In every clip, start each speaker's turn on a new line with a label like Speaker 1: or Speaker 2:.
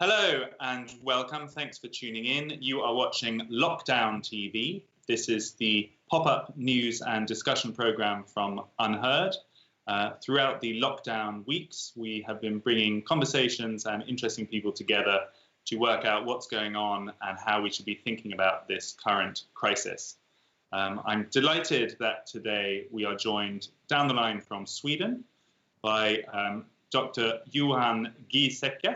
Speaker 1: Hello and welcome. Thanks for tuning in. You are watching Lockdown TV. This is the pop-up news and discussion program from ÁNHERD. Throughout the lockdown weeks, we have been bringing conversations and interesting people together to work out what's going on and how we should be thinking about this current crisis. I'm delighted that today we are joined down the line from Sweden by Dr. Johan Giesecke.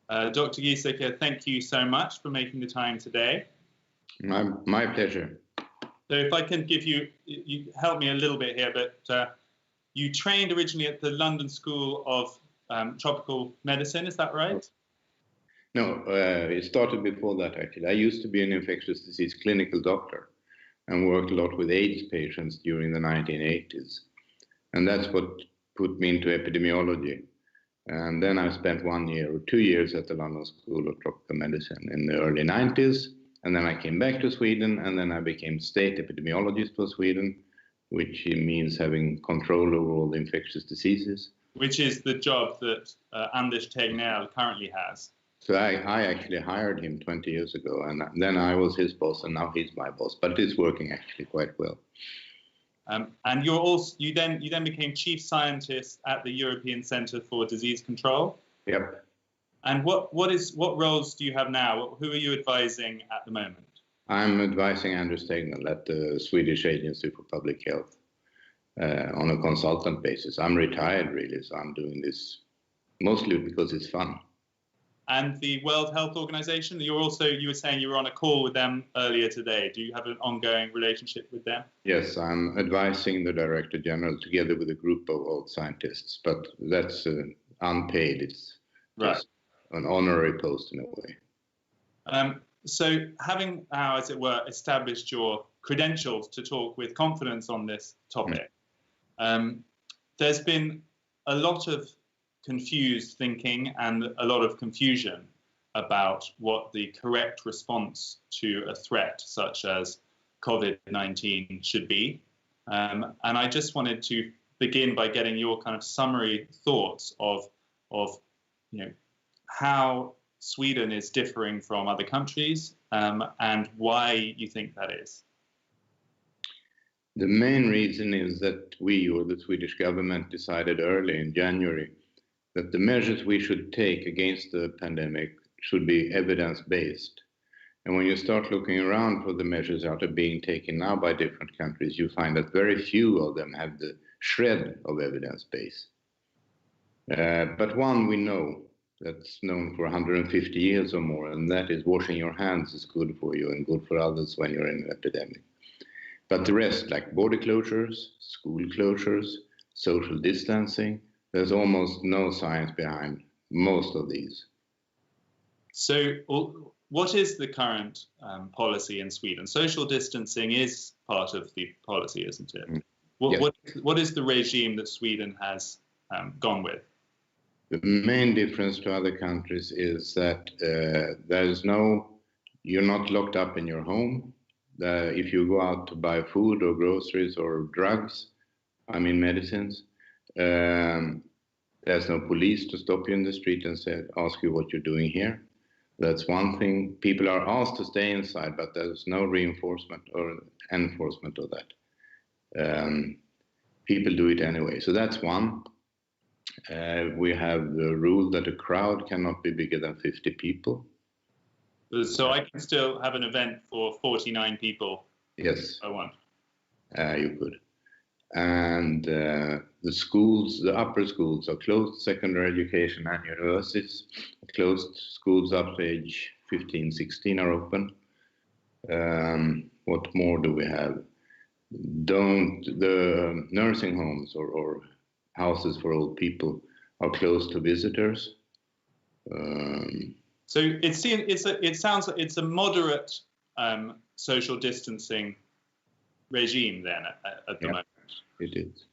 Speaker 1: Dr. Jessica, thank you so much for making the time today.
Speaker 2: My pleasure.
Speaker 1: So if I can give you help me a little bit here, but you trained originally at the London School of Tropical Medicine, is that right?
Speaker 2: No, it started before that actually. I used to be an infectious disease clinical doctor and worked a lot with AIDS patients during the 1980s. And that's what put me into epidemiology. And then I spent 1 year or 2 years at the London School of Tropical Medicine in the early 90s. And then I came back to Sweden, and then I became state epidemiologist for Sweden, which means having control over all the infectious diseases.
Speaker 1: Which is the job that Anders Tegnell currently has.
Speaker 2: So I actually hired him 20 years ago, and then I was his boss, and now he's my boss. But it's working actually quite well.
Speaker 1: And you then became chief scientist at the European Centre for Disease Control.
Speaker 2: Yep.
Speaker 1: And what roles do you have now? Who are you advising at the moment?
Speaker 2: I'm advising Anders Tegnell at the Swedish Agency for Public Health on a consultant basis. I'm retired really, so I'm doing this mostly because it's fun.
Speaker 1: And the World Health Organization, you were saying you were on a call with them earlier today. Do you have an ongoing relationship with them?
Speaker 2: Yes, I'm advising the Director General together with a group of scientists, but that's unpaid. It's just an honorary post in a way.
Speaker 1: So having now, as it were, established your credentials to talk with confidence on this topic, there's been a lot of confused thinking and a lot of confusion about what the correct response to a threat such as COVID-19 should be. And I just wanted to begin by getting your kind of summary thoughts of how Sweden is differing from other countries and why you think that is.
Speaker 2: The main reason is that we, or the Swedish government, decided early in January that the measures we should take against the pandemic should be evidence-based. And when you start looking around for the measures that are being taken now by different countries, you find that very few of them have the shred of evidence base. But one we know, that's known for 150 years or more, and that is washing your hands is good for you and good for others when you're in an epidemic. But the rest, like border closures, school closures, social distancing, there's almost no science behind most of these.
Speaker 1: So what is the current policy in Sweden? Social distancing is part of the policy, isn't it? What is the regime that Sweden has gone with?
Speaker 2: The main difference to other countries is that you're not locked up in your home. If you go out to buy food or groceries or drugs, medicines, there's no police to stop you in the street and ask you what you're doing here. That's one thing. People are asked to stay inside, but there's no reinforcement or enforcement of that. People do it anyway. So that's one. We have the rule that a crowd cannot be bigger than 50 people.
Speaker 1: So I can still have an event for 49 people?
Speaker 2: Yes.
Speaker 1: I want.
Speaker 2: You could. And the schools, the upper schools are closed, secondary education and universities are closed, schools up to age 15, 16 are open. What more do we have? The nursing homes or houses for old people are closed to visitors.
Speaker 1: So it sounds like it's a moderate social distancing regime then at the moment.
Speaker 2: It is.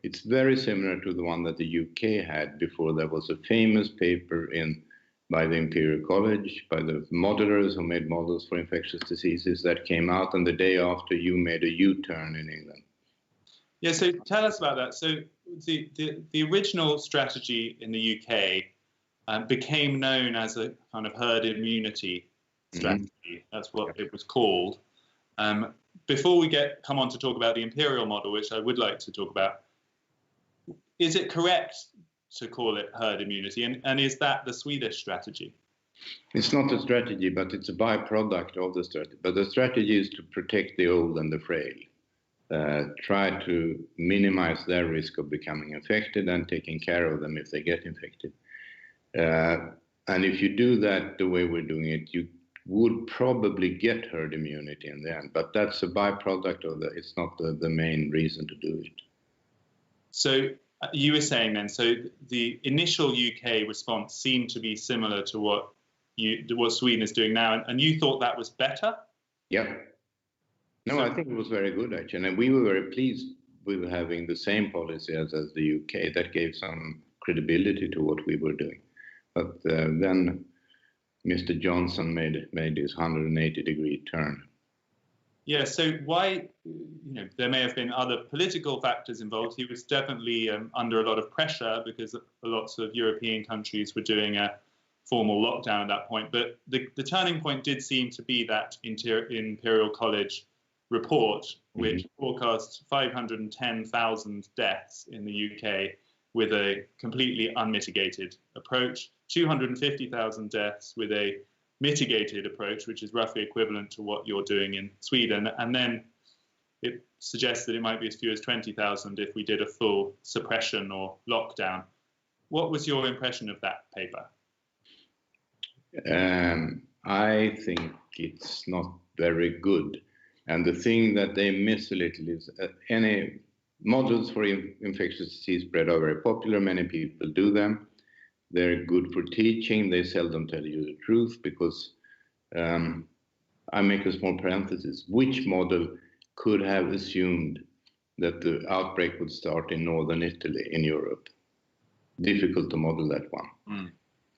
Speaker 2: It's very similar to the one that the UK had before. There was a famous paper by the Imperial College, by the modelers who made models for infectious diseases that came out, and the day after you made a U-turn in England.
Speaker 1: Yeah, so tell us about that. So the original strategy in the UK became known as a kind of herd immunity strategy. Mm-hmm. That's what it was called. Before we come on to talk about the imperial model, which I would like to talk about, is it correct to call it herd immunity? And is that the Swedish strategy?
Speaker 2: It's not a strategy, but it's a byproduct of the strategy. But the strategy is to protect the old and the frail. Try to minimize their risk of becoming infected and taking care of them if they get infected. And if you do that the way we're doing it, you would probably get herd immunity in the end. But that's a byproduct of that. It's not the main reason to do it.
Speaker 1: So you were saying then, so the initial UK response seemed to be similar to what Sweden is doing now, and you thought that was better?
Speaker 2: Yeah. No, I think it was very good, actually. And we were very pleased with having the same policy as the UK. That gave some credibility to what we were doing. But then Mr. Johnson made his 180-degree turn.
Speaker 1: Yeah, so why, there may have been other political factors involved. He was definitely under a lot of pressure because lots of European countries were doing a formal lockdown at that point. But the turning point did seem to be that Imperial College report, which forecasts 510,000 deaths in the UK with a completely unmitigated approach, 250,000 deaths with a mitigated approach, which is roughly equivalent to what you're doing in Sweden. And then it suggests that it might be as few as 20,000 if we did a full suppression or lockdown. What was your impression of that paper?
Speaker 2: I think it's not very good. And the thing that they miss a little is any models for infectious disease spread are very popular. Many people do them. They're good for teaching. They seldom tell you the truth because I make a small parenthesis. Which model could have assumed that the outbreak would start in northern Italy in Europe? Difficult to model that one.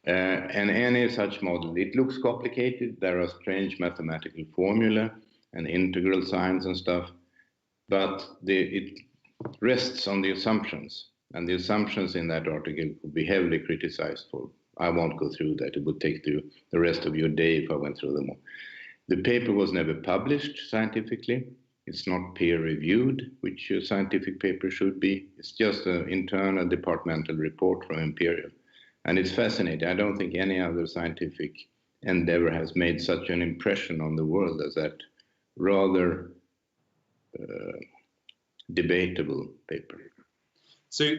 Speaker 2: And any such model, it looks complicated. There are strange mathematical formula and integral signs and stuff, but it rests on the assumptions. And the assumptions in that article could be heavily criticized for. I won't go through that. It would take the rest of your day if I went through them all. The paper was never published scientifically. It's not peer-reviewed, which a scientific paper should be. It's just an internal departmental report from Imperial. And it's fascinating. I don't think any other scientific endeavor has made such an impression on the world as that rather debatable paper.
Speaker 1: So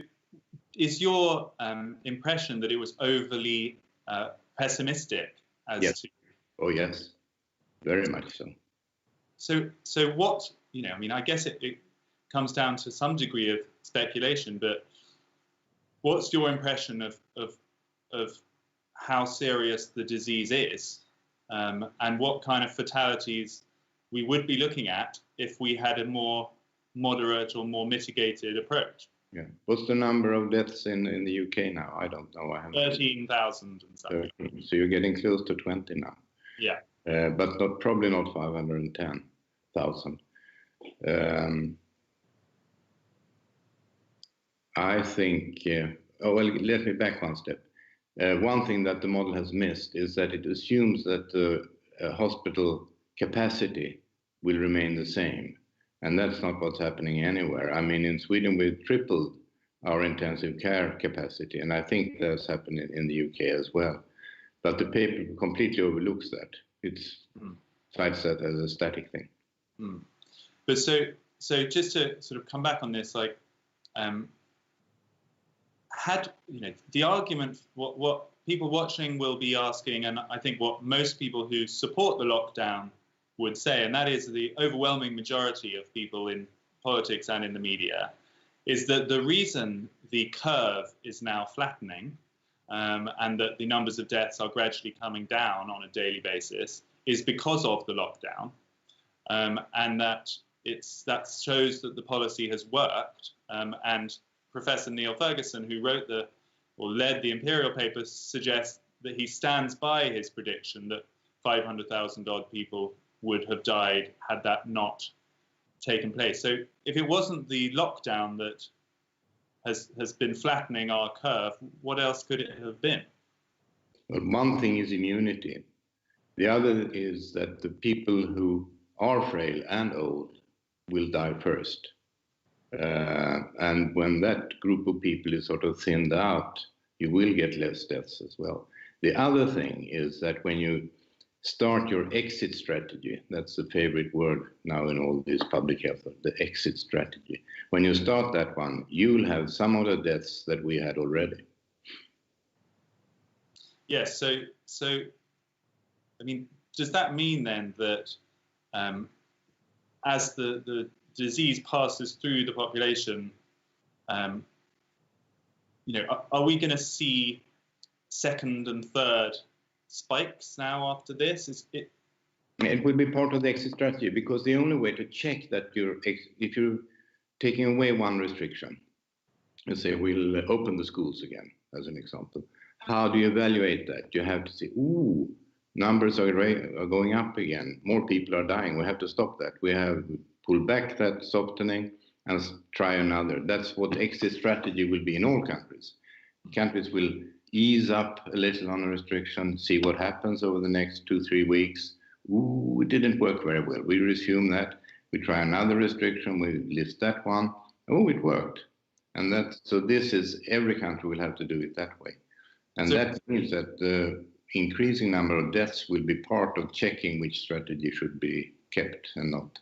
Speaker 1: is your impression that it was overly pessimistic?
Speaker 2: Yes. Oh, yes. Very much so.
Speaker 1: So what, I guess it comes down to some degree of speculation, but what's your impression of how serious the disease is and what kind of fatalities we would be looking at if we had a more moderate or more mitigated approach?
Speaker 2: Yeah. What's the number of deaths in the UK now? I don't know. I haven't.
Speaker 1: 13,000 and something.
Speaker 2: 13. So you're getting close to 20 now.
Speaker 1: Yeah.
Speaker 2: But probably not 510,000. I think, let me back one step. One thing that the model has missed is that it assumes that the hospital capacity will remain the same. And that's not what's happening anywhere. I mean, in Sweden, we've tripled our intensive care capacity, and I think that's happening in the UK as well. But the paper completely overlooks that. It's cites that as a static thing.
Speaker 1: But so just to sort of come back on this, like, the argument, what people watching will be asking, and I think what most people who support the lockdown would say, and that is the overwhelming majority of people in politics and in the media, is that the reason the curve is now flattening and that the numbers of deaths are gradually coming down on a daily basis is because of the lockdown, and that shows that the policy has worked. And Professor Neil Ferguson, who led the Imperial papers, suggests that he stands by his prediction that 500,000 odd people would have died had that not taken place. So if it wasn't the lockdown that has been flattening our curve, what else could it have been?
Speaker 2: Well, one thing is immunity. The other is that the people who are frail and old will die first. And when that group of people is sort of thinned out, you will get less deaths as well. The other thing is that when you start your exit strategy, that's the favorite word now in all this public health, the exit strategy. When you start that one, you will have some of the deaths that we had already.
Speaker 1: Yes, so I mean, does that mean then that as the disease passes through the population, are we going to see second and third spikes now after this?
Speaker 2: It will be part of the exit strategy, because the only way to check that if you're taking away one restriction, let's say we'll open the schools again, as an example. How do you evaluate that? You have to say, numbers are going up again. More people are dying. We have to stop that. We have pulled back that softening and try another. That's what exit strategy will be in all countries. Countries will ease up a little on a restriction, see what happens over the next 2-3 weeks. It didn't work very well. We resume that. We try another restriction. We lift that one. It worked. And so this is, every country will have to do it that way. And that means that the increasing number of deaths will be part of checking which strategy should be kept and not.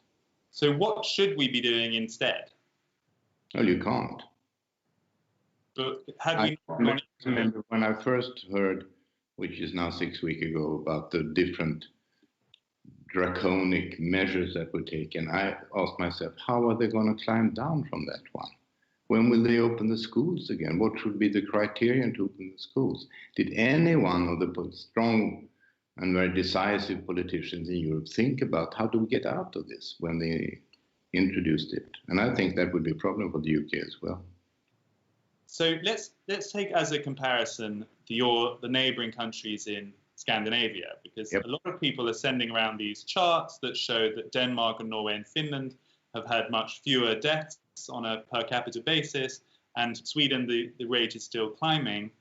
Speaker 1: So what should we be doing instead?
Speaker 2: Well, you can't.
Speaker 1: But
Speaker 2: I remember when I first heard, which is now 6 weeks ago, about the different draconic measures that were taken, I asked myself, how are they going to climb down from that one? When will they open the schools again? What should be the criterion to open the schools? Did any one of the strong and very decisive politicians in Europe think about how do we get out of this when they introduced it? And I think that would be a problem for the UK as well.
Speaker 1: So let's take as a comparison the neighbouring countries in Scandinavia, because a lot of people are sending around these charts that show that Denmark and Norway and Finland have had much fewer deaths on a per capita basis, and Sweden, the rate is still climbing,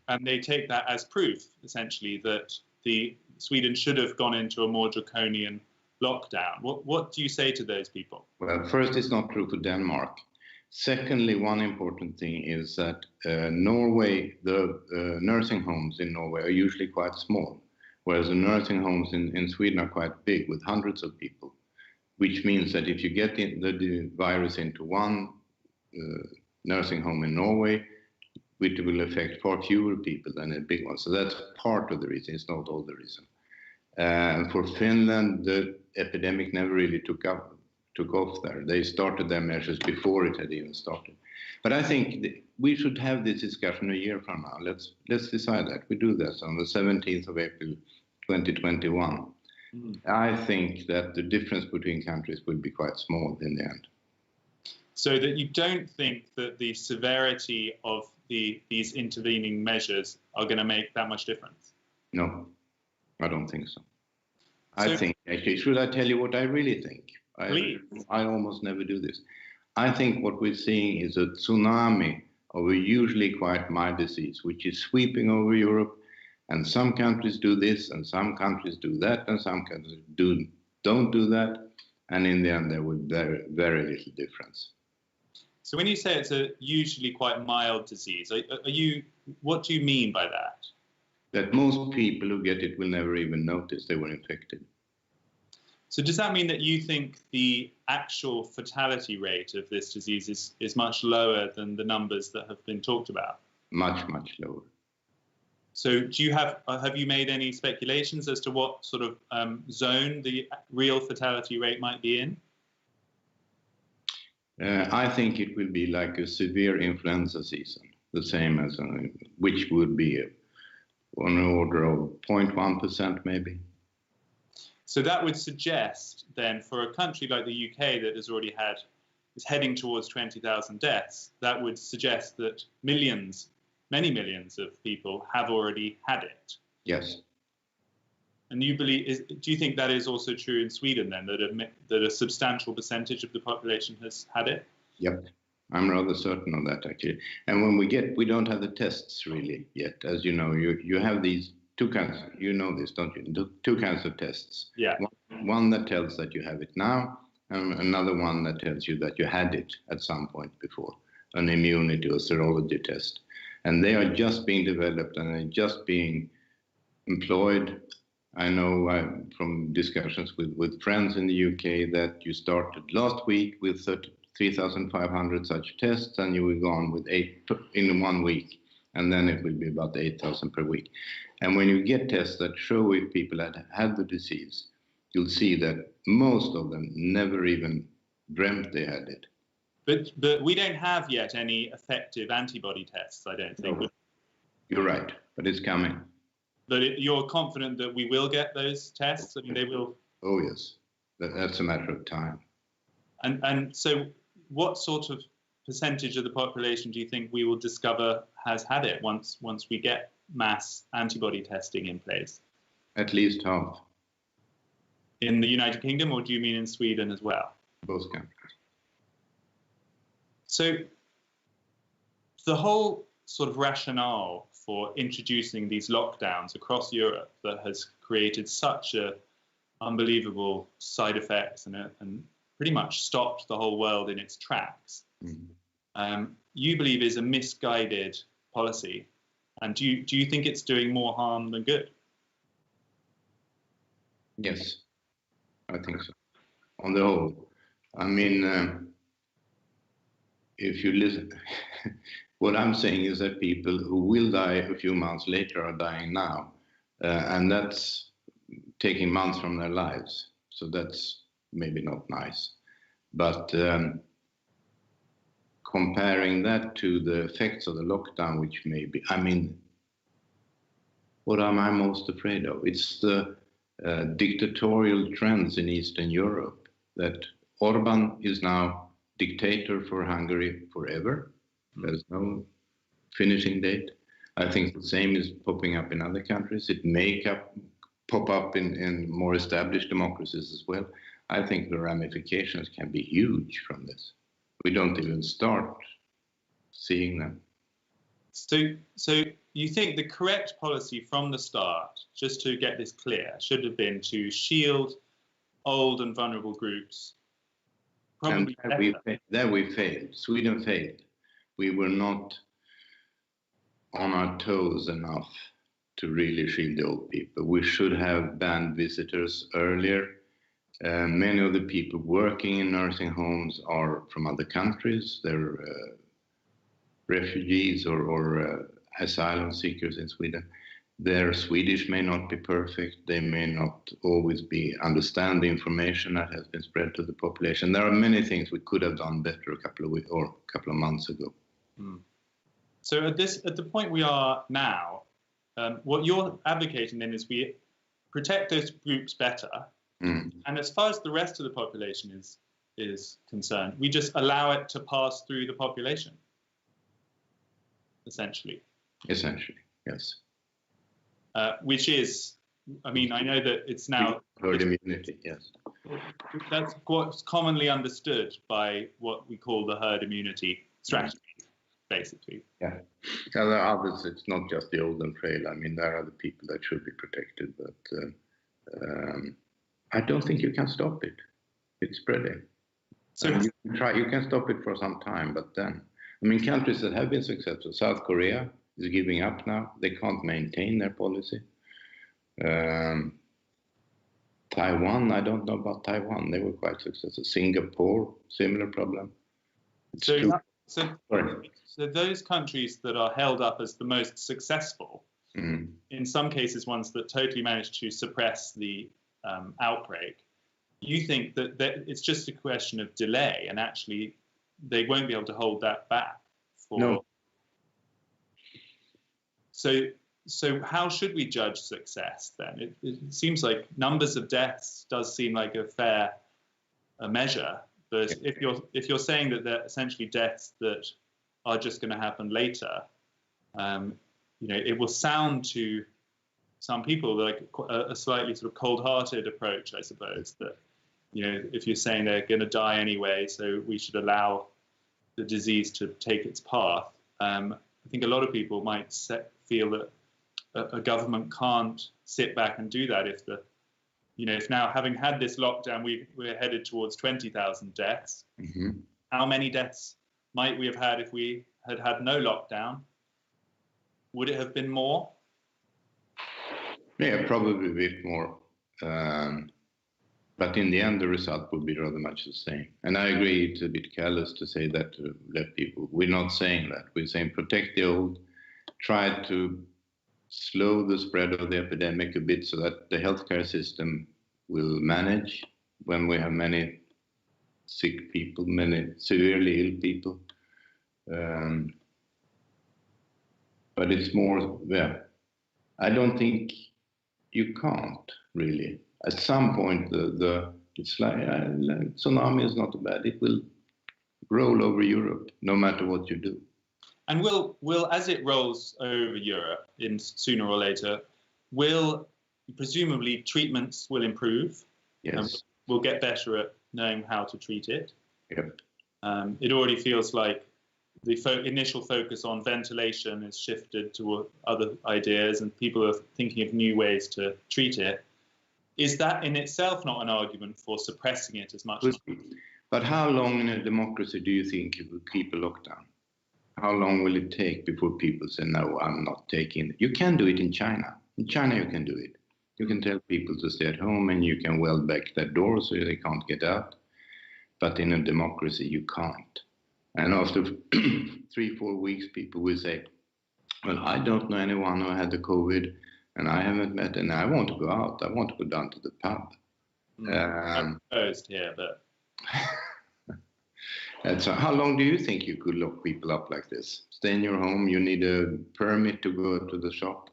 Speaker 1: and they take that as proof, essentially, that Sweden should have gone into a more draconian lockdown. What do you say to those people?
Speaker 2: Well, first, it's not true for Denmark. Secondly, one important thing is that Norway, the nursing homes in Norway are usually quite small, whereas the nursing homes in Sweden are quite big, with hundreds of people, which means that if you get the virus into one nursing home in Norway, it will affect far fewer people than a big one. So that's part of the reason. It's not all the reason. For Finland, the epidemic never really took off there. They started their measures before it had even started. But I think we should have this discussion a year from now. Let's decide that. We do this on the 17th of April, 2021. I think that the difference between countries will be quite small in the end.
Speaker 1: So that you don't think that the severity of these intervening measures are going to make that much difference?
Speaker 2: No, I don't think so. I think, actually, should I tell you what I really think?
Speaker 1: Please.
Speaker 2: I almost never do this. I think what we're seeing is a tsunami of a usually quite mild disease, which is sweeping over Europe. And some countries do this, and some countries do that, and some countries don't do that. And in the end, there will be very, very little difference.
Speaker 1: So when you say it's a usually quite mild disease, what do you mean by that?
Speaker 2: That most people who get it will never even notice they were infected.
Speaker 1: So does that mean that you think the actual fatality rate of this disease is much lower than the numbers that have been talked about?
Speaker 2: Much, much lower.
Speaker 1: So do you have you made any speculations as to what sort of zone the real fatality rate might be in?
Speaker 2: I think it will be like a severe influenza season, the same as which would be on the order of 0.1% maybe.
Speaker 1: So that would suggest then, for a country like the UK that is heading towards 20,000 deaths, that would suggest that many millions of people have already had it.
Speaker 2: Yes.
Speaker 1: And you believe? Do you think that is also true in Sweden then, that a substantial percentage of the population has had it?
Speaker 2: Yep, I'm rather certain of that actually. And when we don't have the tests really yet, as you know. You have these two kinds. You know this, don't you? Two kinds of tests.
Speaker 1: Yeah.
Speaker 2: One that tells that you have it now, and another one that tells you that you had it at some point before, an immunity or serology test. And they are just being developed and they're just being employed. I know from discussions with friends in the UK that you started last week with 3,500 such tests, and you will go on with 8 in 1 week, and then it will be about 8,000 per week. And when you get tests that show if people had the disease, you'll see that most of them never even dreamt they had it.
Speaker 1: But we don't have yet any effective antibody tests, I don't think.
Speaker 2: No. You're right, but it's coming.
Speaker 1: But you're confident that we will get those tests? I mean, they will.
Speaker 2: Oh yes, that's a matter of time.
Speaker 1: And so, what sort of percentage of the population do you think we will discover has had it once we get mass antibody testing in place?
Speaker 2: At least half.
Speaker 1: In the United Kingdom, or do you mean in Sweden as well?
Speaker 2: Both countries.
Speaker 1: So, the whole sort of rationale for introducing these lockdowns across Europe that has created such unbelievable side effects and pretty much stopped the whole world in its tracks, you believe is a misguided policy. And do you think it's doing more harm than good?
Speaker 2: Yes, I think so. On the whole, I mean, if you listen, what I'm saying is that people who will die a few months later are dying now, and that's taking months from their lives. So that's maybe not nice. But comparing that to the effects of the lockdown, which may be, I mean, what am I most afraid of? It's the dictatorial trends in Eastern Europe, that Orban is now dictator for Hungary forever. There's no finishing date. I think the same is popping up in other countries. It may pop up in more established democracies as well. I think the ramifications can be huge from this. We don't even start seeing them.
Speaker 1: So you think the correct policy from the start, just to get this clear, should have been to shield old and vulnerable groups? Probably
Speaker 2: there we failed. Sweden failed. We were not on our toes enough to really shield the old people. We should have banned visitors earlier. Many of the people working in nursing homes are from other countries. They're refugees or asylum seekers in Sweden. Their Swedish may not be perfect. They may not always understand the information that has been spread to the population. There are many things we could have done better a couple of months ago.
Speaker 1: So at the point we are now, what you're advocating then is we protect those groups better, and as far as the rest of the population is concerned, we just allow it to pass through the population, essentially.
Speaker 2: Essentially, yes.
Speaker 1: Which is, I mean, I know that it's now
Speaker 2: herd immunity, yes.
Speaker 1: That's what's commonly understood by what we call the herd immunity strategy, basically.
Speaker 2: Yeah. There are others. It's not just the old and frail. I mean, there are the people that should be protected, but I don't think you can stop it. It's spreading. So you can stop it for some time, but then, I mean, countries that have been successful, South Korea is giving up now. They can't maintain their policy. Taiwan, I don't know about Taiwan. They were quite successful. Singapore, similar problem.
Speaker 1: So those countries that are held up as the most successful, in some cases ones that totally managed to suppress the outbreak, you think that it's just a question of delay, and actually they won't be able to hold that back?
Speaker 2: No.
Speaker 1: So how should we judge success then? It seems like numbers of deaths does seem like a fair measure, but if you're saying that they're essentially deaths that are just going to happen later, it will sound to some people, like a slightly sort of cold-hearted approach, I suppose, that, if you're saying they're going to die anyway, so we should allow the disease to take its path. I think a lot of people might feel that a government can't sit back and do that if now, having had this lockdown, we're headed towards 20,000 deaths.
Speaker 2: Mm-hmm.
Speaker 1: How many deaths might we have had if we had had no lockdown? Would it have been more?
Speaker 2: Yeah, probably a bit more. But in the end, the result will be rather much the same. And I agree, it's a bit careless to say that to let people. We're not saying that. We're saying protect the old, try to slow the spread of the epidemic a bit so that the healthcare system will manage when we have many sick people, many severely ill people. But it's more, I don't think you can't really. At some point, it's like tsunami is not bad. It will roll over Europe, no matter what you do.
Speaker 1: And will as it rolls over Europe, sooner or later, presumably treatments will improve.
Speaker 2: Yes.
Speaker 1: We'll get better at knowing how to treat it.
Speaker 2: Yep.
Speaker 1: It already feels like the initial focus on ventilation has shifted to other ideas, and people are thinking of new ways to treat it. Is that in itself not an argument for suppressing it as much?
Speaker 2: But how long in a democracy do you think it will keep a lockdown? How long will it take before people say, no, I'm not taking it? You can do it in China. In China, you can do it. You can tell people to stay at home and you can weld back their doors so they can't get out. But in a democracy, you can't. And after 3-4 weeks, people will say, well, I don't know anyone who had the COVID and I haven't met, and I want to go out. I want to go down to the pub.
Speaker 1: I'm closed here, but...
Speaker 2: How long do you think you could lock people up like this? Stay in your home, you need a permit to go to the shop?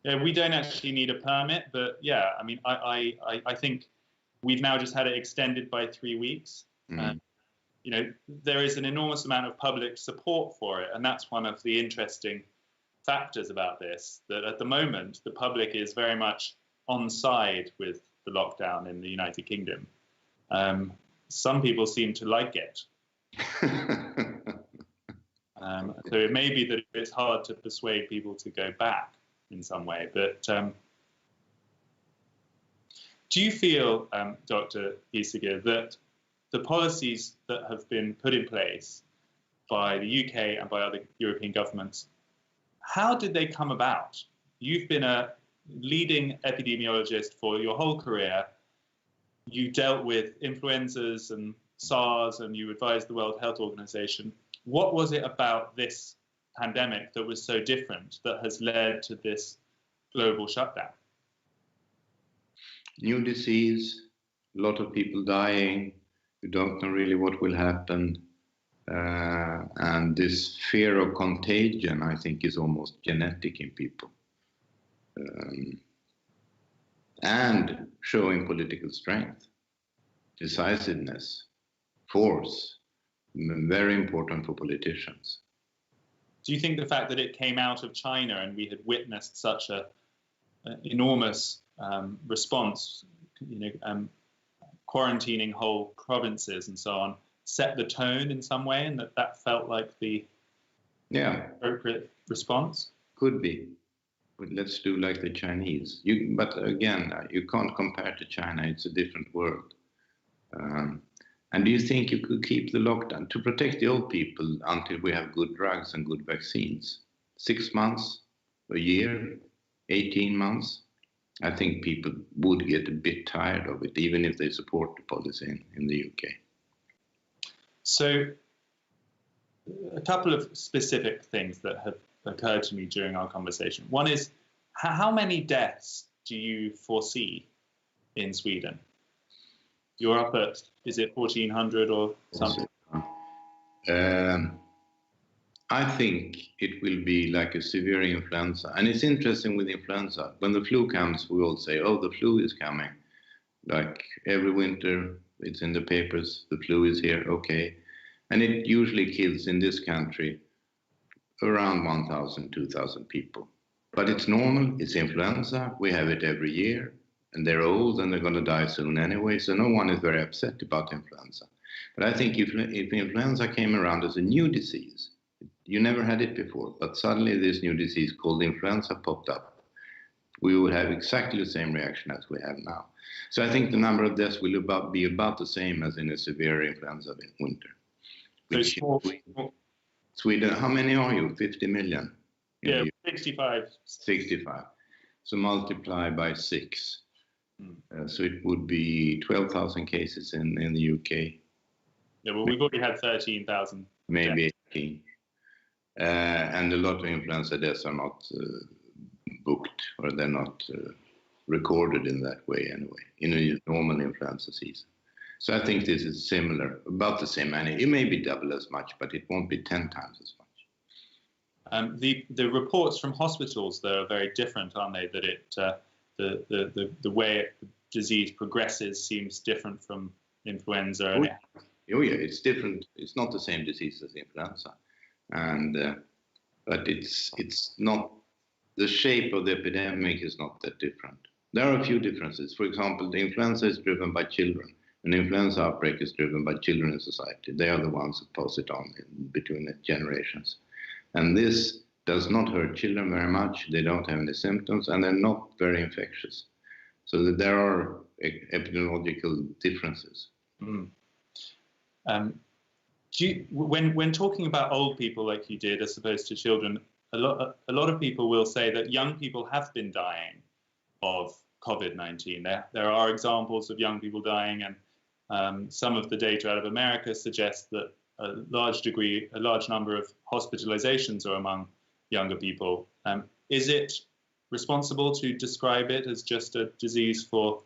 Speaker 1: Yeah, we don't actually need a permit, but yeah, I mean, I think we've now just had it extended by 3 weeks. There is an enormous amount of public support for it, and that's one of the interesting factors about this, that at the moment, the public is very much on side with the lockdown in the United Kingdom. Some people seem to like it. So it may be that it's hard to persuade people to go back in some way. But do you feel, Dr. Gieseker, that the policies that have been put in place by the UK and by other European governments, how did they come about? You've been a leading epidemiologist for your whole career. You dealt with influenzas and SARS, and you advised the World Health Organization. What was it about this pandemic that was so different that has led to this global shutdown?
Speaker 2: New disease, a lot of people dying, you don't know really what will happen. And this fear of contagion, I think, is almost genetic in people. And showing political strength, decisiveness, force, very important for politicians.
Speaker 1: Do you think the fact that it came out of China and we had witnessed such an enormous response, quarantining whole provinces and so on, set the tone in some way, and that felt like the appropriate response?
Speaker 2: Could be. But let's do like the Chinese. But again, you can't compare to China. It's a different world. And do you think you could keep the lockdown to protect the old people until we have good drugs and good vaccines? 6 months, a year, 18 months? I think people would get a bit tired of it, even if they support the policy in the UK.
Speaker 1: So a couple of specific things that have occurred to me during our conversation. One is, how many deaths do you foresee in Sweden? You're up at, is it 1,400 or something?
Speaker 2: I think it will be like a severe influenza. And it's interesting with influenza. When the flu comes, we all say, oh, the flu is coming. Like every winter, it's in the papers, the flu is here, okay. And it usually kills in this country around 1,000, 2,000 people But it's normal, it's influenza, we have it every year, and they're old and they're going to die soon anyway, so no one is very upset about influenza. But I think if influenza came around as a new disease, you never had it before, but suddenly this new disease called influenza popped up, we would have exactly the same reaction as we have now. So I think the number of deaths will be about the same as in a severe influenza winter. Which Sweden, how many are you? 50 million?
Speaker 1: Yeah, 65.
Speaker 2: 65. So multiply by 6. So it would be 12,000 cases in the UK.
Speaker 1: Yeah, well, we've already had 13,000.
Speaker 2: Maybe 18. And a lot of influenza deaths are not booked, or they're not recorded in that way anyway, in a normal influenza season. So I think this is similar, about the same. And it may be double as much, but it won't be 10 times as much.
Speaker 1: The reports from hospitals, though, are very different, aren't they? That the way the disease progresses seems different from influenza.
Speaker 2: Oh yeah, it's different. It's not the same disease as influenza, and but it's not. The shape of the epidemic is not that different. There are a few differences. For example, the influenza is driven by children. An influenza outbreak is driven by children in society. They are the ones who pass it on between the generations. And this does not hurt children very much. They don't have any symptoms, and they're not very infectious. So that there are epidemiological differences.
Speaker 1: Mm. When talking about old people like you did, as opposed to children, a lot of people will say that young people have been dying of COVID-19. There are examples of young people dying, and some of the data out of America suggests that a large number of hospitalizations are among younger people. Is it responsible to describe it as just a disease for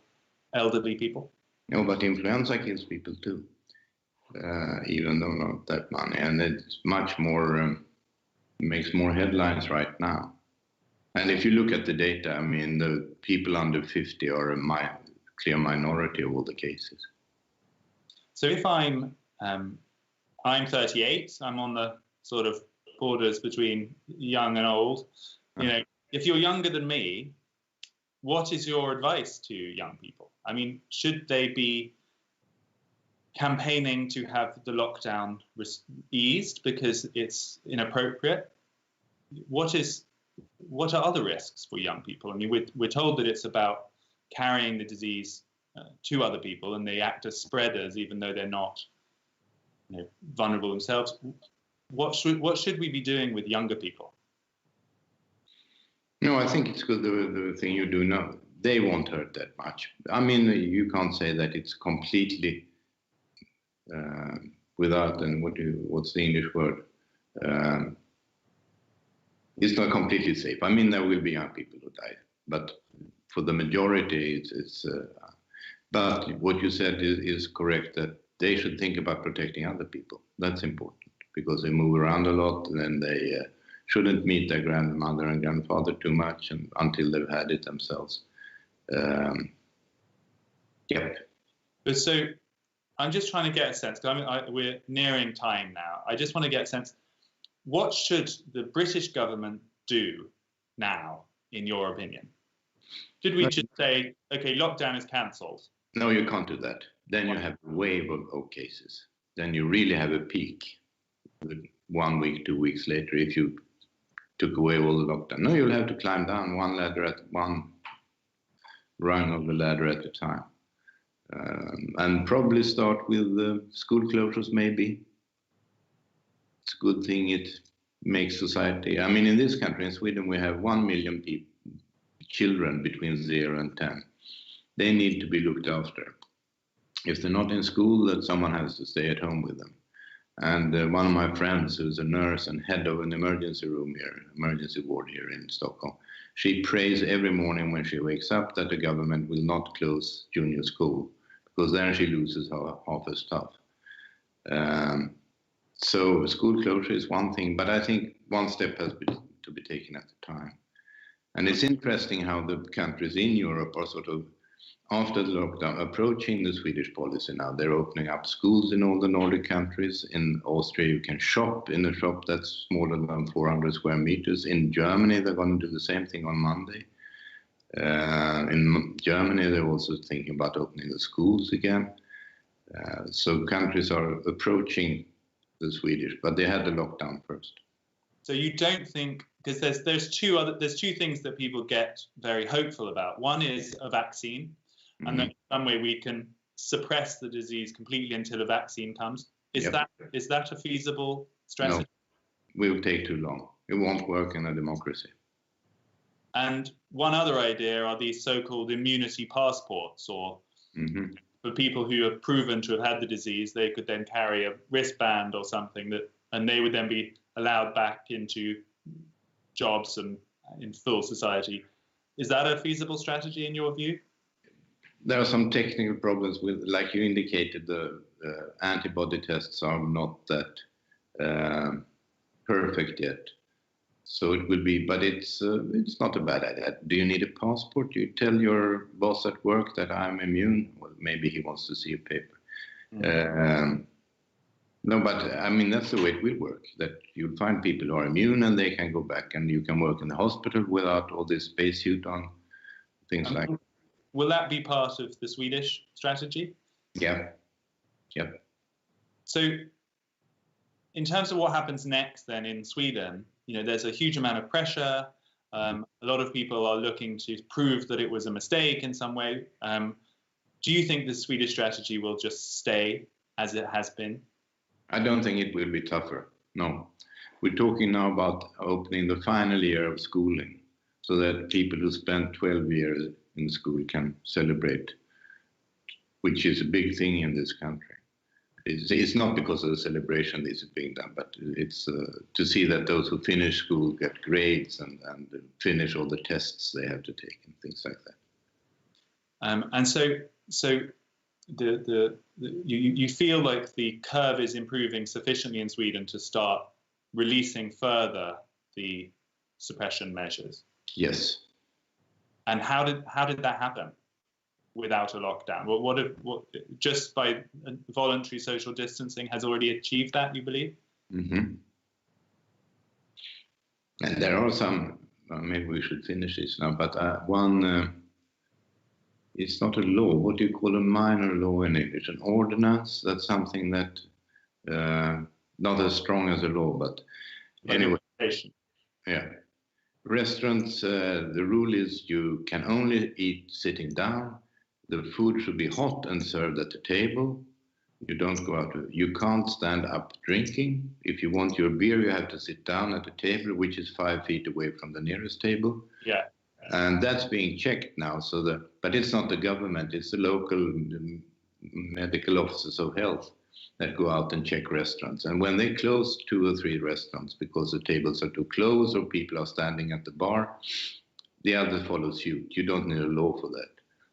Speaker 1: elderly people?
Speaker 2: No, but influenza kills people too, even though not that many, and it's much more, makes more headlines right now. And if you look at the data, I mean, the people under 50 are a clear minority of all the cases.
Speaker 1: So if I'm 38, I'm on the sort of borders between young and old. You know, if you're younger than me, what is your advice to young people? I mean, should they be campaigning to have the lockdown eased because it's inappropriate? What are other risks for young people? I mean, we're told that it's about carrying the disease to other people, and they act as spreaders even though they're not, vulnerable themselves. What should we be doing with younger people?
Speaker 2: No, I think it's good, the thing you do now. They won't hurt that much. I mean, you can't say that it's completely without, and what's the English word? It's not completely safe. I mean, there will be young people who die, but for the majority, but what you said is correct, that they should think about protecting other people. That's important, because they move around a lot, and then they shouldn't meet their grandmother and grandfather too much until they've had it themselves. Yep.
Speaker 1: So I'm just trying to get a sense, because we're nearing time now. I just want to get a sense, what should the British government do now, in your opinion? Should we just say, okay, lockdown is cancelled?
Speaker 2: No, you can't do that. Then you have a wave of cases. Then you really have a peak 1 week, 2 weeks later, if you took away all the lockdown. No, you'll have to climb down one rung of the ladder at a time. And probably start with school closures, maybe. It's a good thing, it makes society. I mean, in this country, in Sweden, we have 1 million children between 0 and 10. They need to be looked after. If they're not in school, then someone has to stay at home with them. And one of my friends, who's a nurse and head of an emergency ward here in Stockholm, she prays every morning when she wakes up that the government will not close junior school, because then she loses half her stuff. So school closure is one thing, but I think one step has to be taken at a time. And it's interesting how the countries in Europe are sort of after the lockdown, approaching the Swedish policy now. They're opening up schools in all the Nordic countries. In Austria, you can shop in a shop that's smaller than 400 square meters. In Germany, they're going to do the same thing on Monday. In Germany, they're also thinking about opening the schools again. So countries are approaching the Swedish, but they had the lockdown first.
Speaker 1: So you don't think, because there's two things that people get very hopeful about. One is a vaccine, and then in some way we can suppress the disease completely until a vaccine comes. Is that a feasible strategy?
Speaker 2: No, it will take too long. It won't work in a democracy.
Speaker 1: And one other idea are these so-called immunity passports, or for people who have proven to have had the disease, they could then carry a wristband or something and they would then be allowed back into jobs and in full society. Is that a feasible strategy in your view?
Speaker 2: There are some technical problems with, like you indicated, the antibody tests are not that perfect yet. So it will be, but it's not a bad idea. Do you need a passport? You tell your boss at work that I'm immune. Well, maybe he wants to see a paper. No, but I mean, that's the way it will work, that you'll find people who are immune and they can go back and you can work in the hospital without all this spacesuit on, things like that.
Speaker 1: Will that be part of the Swedish strategy?
Speaker 2: Yeah.
Speaker 1: So in terms of what happens next then in Sweden, there's a huge amount of pressure. A lot of people are looking to prove that it was a mistake in some way. Do you think the Swedish strategy will just stay as it has been?
Speaker 2: I don't think it will be tougher, no. We're talking now about opening the final year of schooling so that people who spent 12 years in school can celebrate, which is a big thing in this country. It's not because of the celebration this is being done, but it's to see that those who finish school get grades and finish all the tests they have to take and things like that.
Speaker 1: And so you feel like the curve is improving sufficiently in Sweden to start releasing further the suppression measures?
Speaker 2: Yes.
Speaker 1: And how did that happen without a lockdown? What just by voluntary social distancing has already achieved that, you believe?
Speaker 2: And there are some, maybe we should finish this now, but one, it's not a law. What do you call a minor law in English? An ordinance? That's something that, not as strong as a law, but anyway. Yeah. Restaurants, the rule is you can only eat sitting down. The food should be hot and served at the table. You don't go out. You can't stand up drinking. If you want your beer, you have to sit down at the table, which is 5 feet away from the nearest table.
Speaker 1: Yeah.
Speaker 2: And that's being checked now. But it's not the government, it's the local medical officers of health that go out and check restaurants. And when they close 2 or 3 restaurants because the tables are too close or people are standing at the bar, the others follow suit. You don't need a law for that.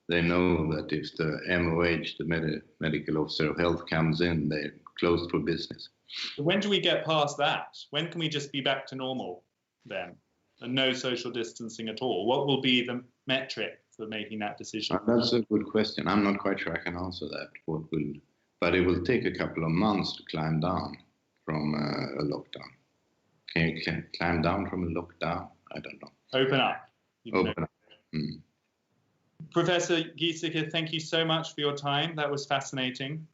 Speaker 2: They know that if the MOH, the medical officer of health, comes in, they're closed for business.
Speaker 1: When do we get past that? When can we just be back to normal then? And no social distancing at all? What will be the metric for making that decision?
Speaker 2: That's a good question. I'm not quite sure I can answer that. But it will take a couple of months to climb down from a lockdown. Can you climb down from a lockdown? I don't know.
Speaker 1: Open up.
Speaker 2: Open up.
Speaker 1: Professor Giesecke, thank you so much for your time. That was fascinating.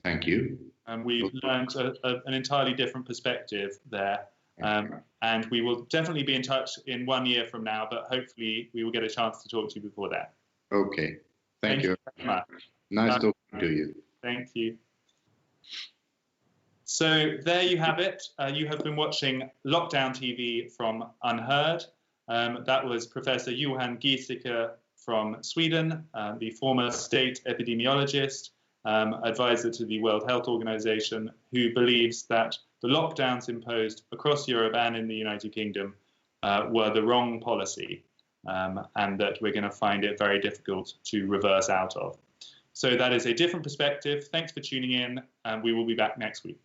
Speaker 2: Thank you.
Speaker 1: And we learned an entirely different perspective there. And we will definitely be in touch in 1 year from now, but hopefully we will get a chance to talk to you before that.
Speaker 2: Okay. Thank you
Speaker 1: very much.
Speaker 2: Nice talking to you.
Speaker 1: Thank you. So there you have it. You have been watching Lockdown TV from Unheard. That was Professor Johan Giesecke from Sweden, the former state epidemiologist, advisor to the World Health Organization, who believes that the lockdowns imposed across Europe and in the United Kingdom were the wrong policy, and that we're going to find it very difficult to reverse out of. So that is a different perspective. Thanks for tuning in, and we will be back next week.